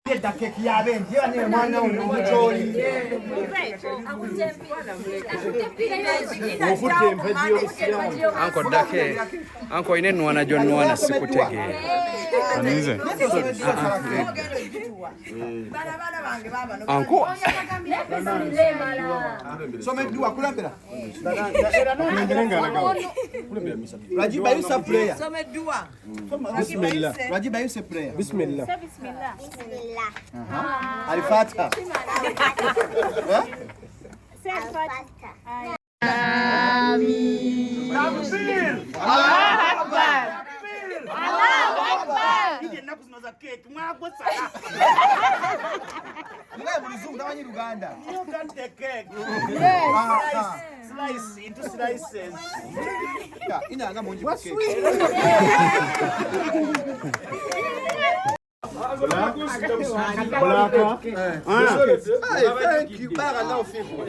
Yedda keki yabendi yane mwana umujoli Anko dake anko ine nwana jonwana sikutege Anize anko somedua kulambira Rajiba you say prayer. Somedua. Bismillah. Rajiba you say prayer. Bismillah. Bismillah. Alifata Amin. Allahu Akbar. Allahu Akbar. Ije nakuzimaza cake mwagotsa. Mwe mulizungu tawanyi Uganda. You can take cake. Yes. Slice into slices. Ya ina nga monji cake. Blaka. Thank you. Baga now people.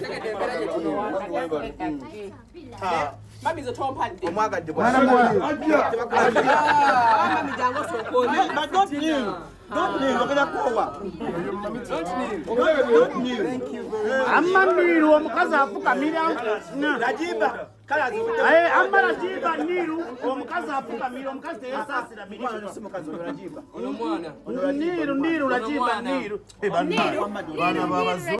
Mami zo tompande. Omwaga de Mwana mwana. Mami jango sokoni. But don't kneel. Don't kneel. Okenda kowa. Don't kneel. Thank you very much. Amma niru omukazi afukamira. Rajiba. Kala zubeda. Amma Rajiba niru omukazi afukamira omukazi teyasasira miri. Mwana simukazi Rajiba. Ono mwana. Niru Rajiba niru. Bana baba